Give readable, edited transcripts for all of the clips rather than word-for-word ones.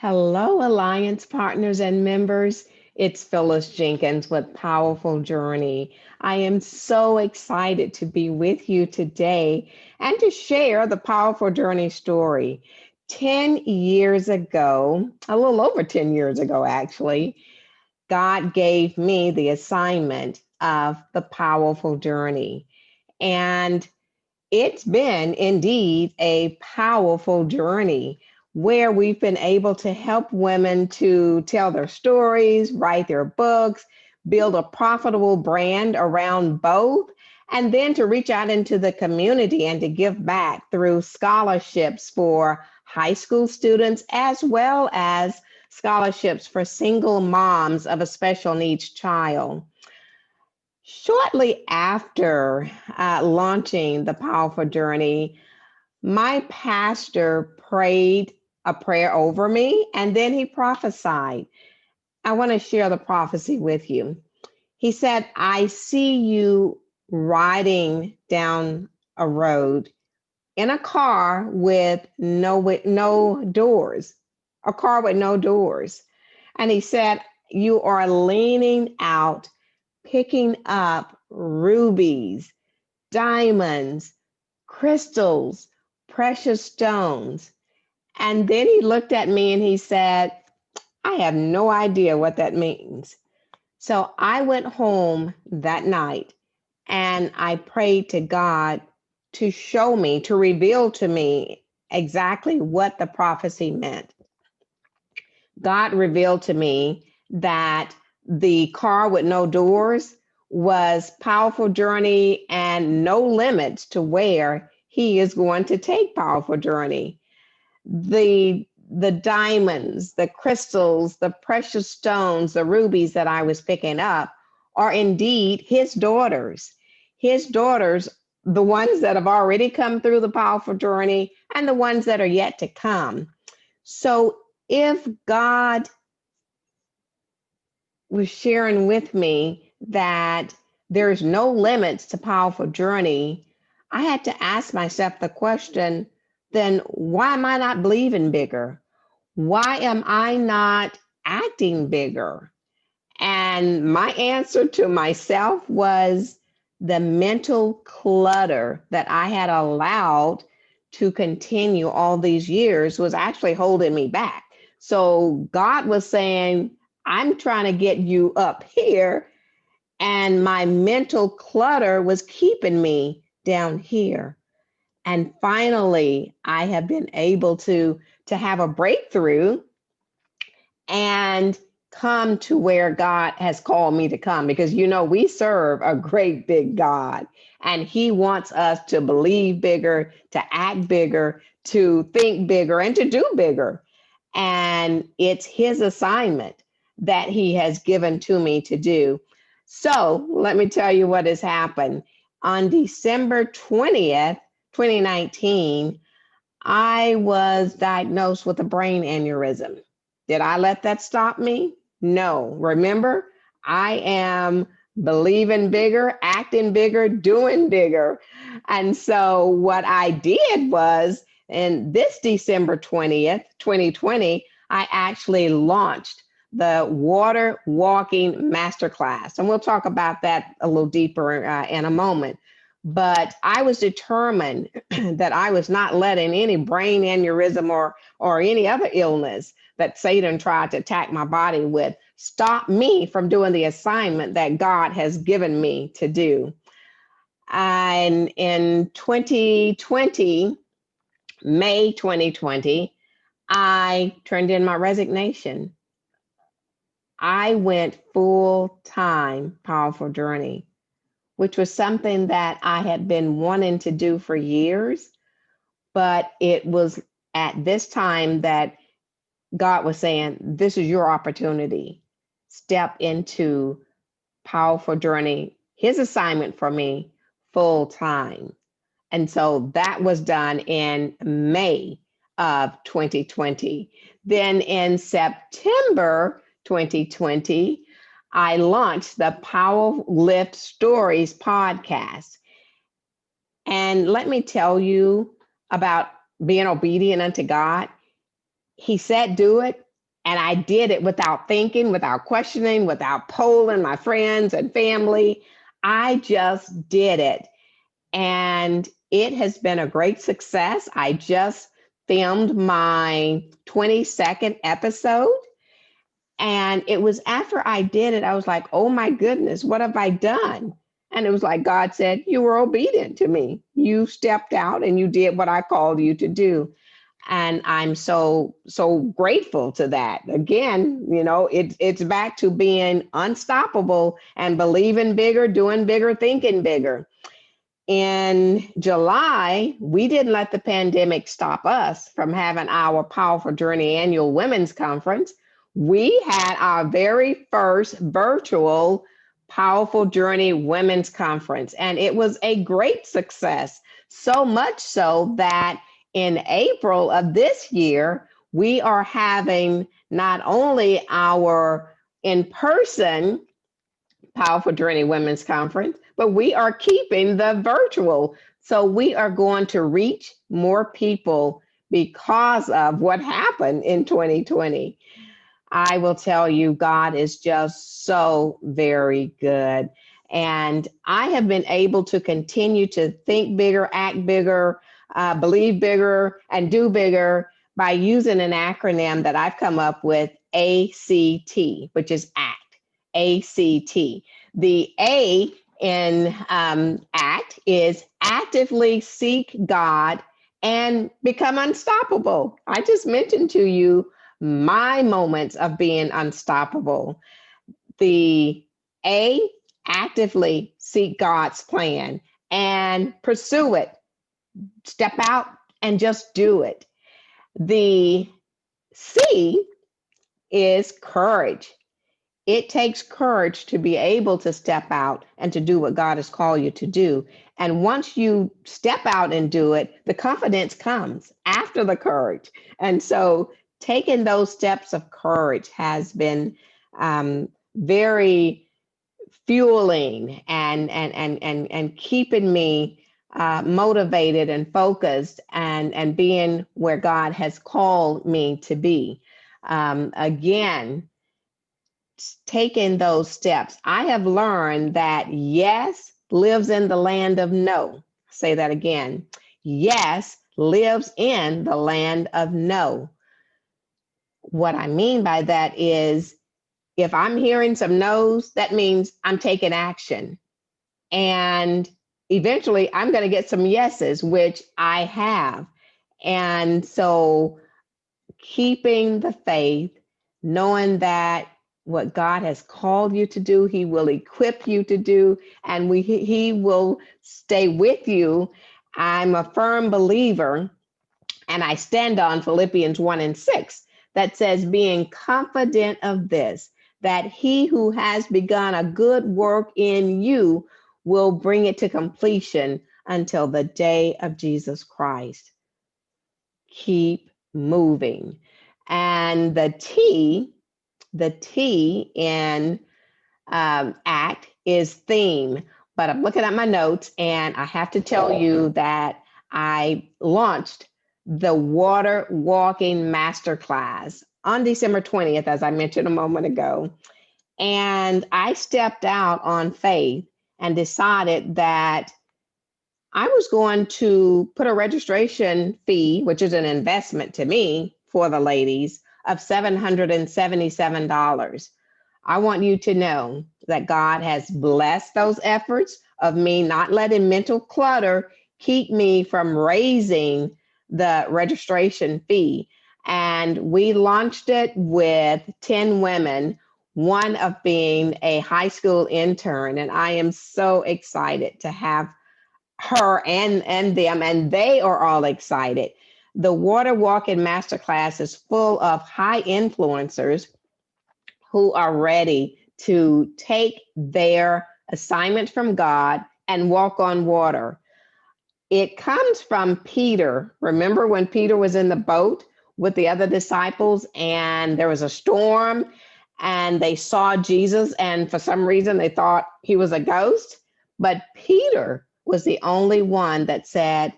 Hello, Alliance partners and members. It's Phyllis Jenkins with Powerful Journey. I am so excited to be with you today and to share the Powerful Journey story. 10 years ago, a little over 10 years ago, actually, God gave me the assignment of the Powerful Journey. And it's been indeed a powerful journey where we've been able to help women to tell their stories, write their books, build a profitable brand around both, and then to reach out into the community and to give back through scholarships for high school students as well as scholarships for single moms of a special needs child. Shortly after launching the Powerful Journey, my pastor prayed a prayer over me and then he prophesied. I want to share the prophecy with you. He said, I see you riding down a road in a car with no doors, a car with no doors. And he said, you are leaning out, picking up rubies, diamonds, crystals, precious stones. And then he looked at me and he said, I have no idea what that means. So I went home that night and I prayed to God to show me, to reveal to me exactly what the prophecy meant. God revealed to me that the car with no doors was Powerful Journey and no limits to where he is going to take Powerful Journey. The diamonds, the crystals, the precious stones, the rubies that I was picking up are indeed his daughters. His daughters, the ones that have already come through the Powerful Journey and the ones that are yet to come. So if God was sharing with me that there's no limits to Powerful Journey, I had to ask myself the question, then why am I not believing bigger? Why am I not acting bigger? And my answer to myself was the mental clutter that I had allowed to continue all these years was actually holding me back. So God was saying, I'm trying to get you up here, and my mental clutter was keeping me down here. And finally, I have been able to have a breakthrough and come to where God has called me to come, because we serve a great big God and he wants us to believe bigger, to act bigger, to think bigger, and to do bigger. And it's his assignment that he has given to me to do. So let me tell you what has happened. On December 20th, 2019, I was diagnosed with a brain aneurysm. Did I let that stop me? No. Remember, I am believing bigger, acting bigger, doing bigger. And so what I did was, in this December 20th, 2020, I actually launched the Water Walking Masterclass. And we'll talk about that a little deeper in a moment. But I was determined that I was not letting any brain aneurysm or any other illness that Satan tried to attack my body with stop me from doing the assignment that God has given me to do. And in 2020, May 2020, I turned in my resignation. I went full time Powerful Journey, which was something that I had been wanting to do for years. But it was at this time that God was saying, this is your opportunity. Step into Powerful Journey, his assignment for me full time. And so that was done in May of 2020. Then in September 2020, I launched the Power Lift Stories podcast. And let me tell you about being obedient unto God. He said, do it. And I did it without thinking, without questioning, without polling my friends and family. I just did it. And it has been a great success. I just filmed my 22nd episode. And it was after I did it, I was like, oh my goodness, what have I done? And it was like God said, you were obedient to me. You stepped out and you did what I called you to do. And I'm so grateful to that. Again, it's back to being unstoppable and believing bigger, doing bigger, thinking bigger. In July, we didn't let the pandemic stop us from having our Powerful Journey annual women's conference. We had our very first virtual Powerful Journey women's conference, and it was a great success. So much so that in April of this year, we are having not only our in person Powerful Journey Women's Conference, but we are keeping the virtual. So we are going to reach more people because of what happened in 2020. I will tell you, God is just so very good. And I have been able to continue to think bigger, act bigger, believe bigger, and do bigger by using an acronym that I've come up with, ACT, which is ACT. ACT. The A in ACT is actively seek God and become unstoppable. I just mentioned to you my moments of being unstoppable. The A, actively seek God's plan and pursue it. Step out and just do it. The C is courage. It takes courage to be able to step out and to do what God has called you to do. And once you step out and do it, the confidence comes after the courage. And so taking those steps of courage has been very fueling and keeping me motivated and focused and being where God has called me to be. Again, taking those steps, I have learned that yes lives in the land of no. Say that again. Yes lives in the land of no. What I mean by that is if I'm hearing some no's, that means I'm taking action. And eventually I'm going to get some yeses, which I have. And so keeping the faith, knowing that what God has called you to do, He will equip you to do, and He will stay with you. I'm a firm believer, and I stand on Philippians 1:6 that says, being confident of this, that He who has begun a good work in you will bring it to completion until the day of Jesus Christ. Keep moving. And the T in ACT is theme. But I'm looking at my notes and I have to tell you that I launched the water walking masterclass on December 20th, as I mentioned a moment ago. And I stepped out on faith and decided that I was going to put a registration fee, which is an investment to me for the ladies, of $777. I want you to know that God has blessed those efforts of me not letting mental clutter keep me from raising the registration fee. And we launched it with 10 women, one of being a high school intern. And I am so excited to have her and them, and they are all excited. The Water Walking Masterclass is full of high influencers who are ready to take their assignment from God and walk on water. It comes from Peter. Remember when Peter was in the boat with the other disciples and there was a storm and they saw Jesus, and for some reason they thought he was a ghost? But Peter was the only one that said,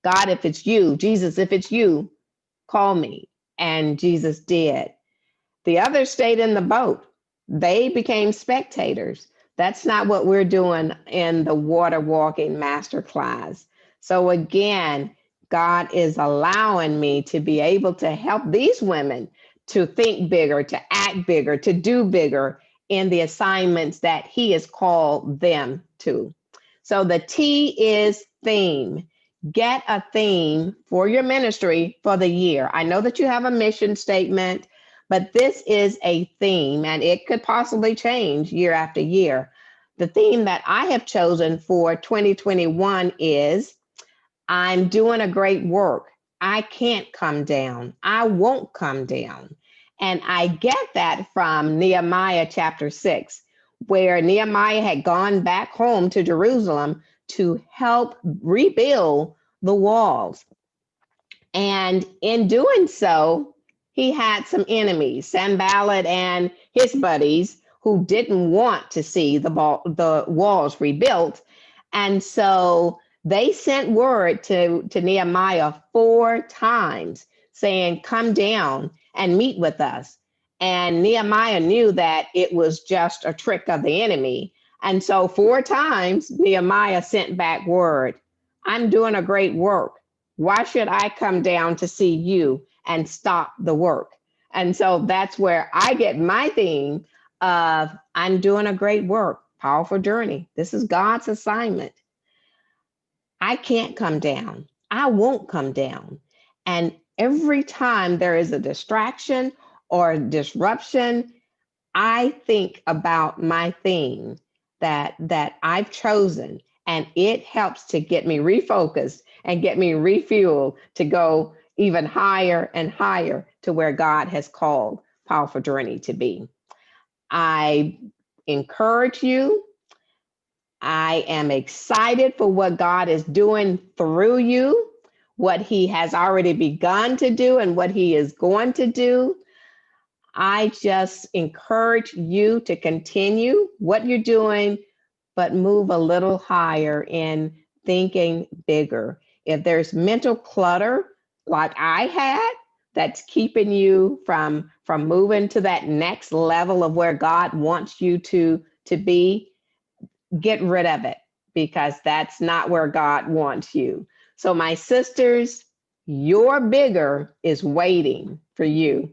God, if it's you, Jesus, if it's you, call me. And Jesus did. The others stayed in the boat. They became spectators. That's not what we're doing in the water walking masterclass. So again, God is allowing me to be able to help these women to think bigger, to act bigger, to do bigger in the assignments that He has called them to. So the T is theme. Get a theme for your ministry for the year. I know that you have a mission statement, but this is a theme and it could possibly change year after year. The theme that I have chosen for 2021 is I'm doing a great work. I can't come down. I won't come down. And I get that from Nehemiah chapter 6, where Nehemiah had gone back home to Jerusalem to help rebuild the walls. And in doing so, he had some enemies, Sanballat and his buddies, who didn't want to see the walls rebuilt. And so they sent word to Nehemiah 4 times saying, come down and meet with us. And Nehemiah knew that it was just a trick of the enemy. And so 4 times Nehemiah sent back word, I'm doing a great work. Why should I come down to see you and stop the work? And so that's where I get my theme of I'm doing a great work, powerful journey. This is God's assignment. I can't come down. I won't come down. And every time there is a distraction or disruption, I think about my theme that I've chosen, and it helps to get me refocused and get me refueled to go even higher and higher to where God has called Powerful Journey to be. I encourage you. I am excited for what God is doing through you, what He has already begun to do, and what He is going to do. I just encourage you to continue what you're doing, but move a little higher in thinking bigger. If there's mental clutter like I had, that's keeping you from moving to that next level of where God wants you to be, get rid of it, because that's not where God wants you. So my sisters, your bigger is waiting for you.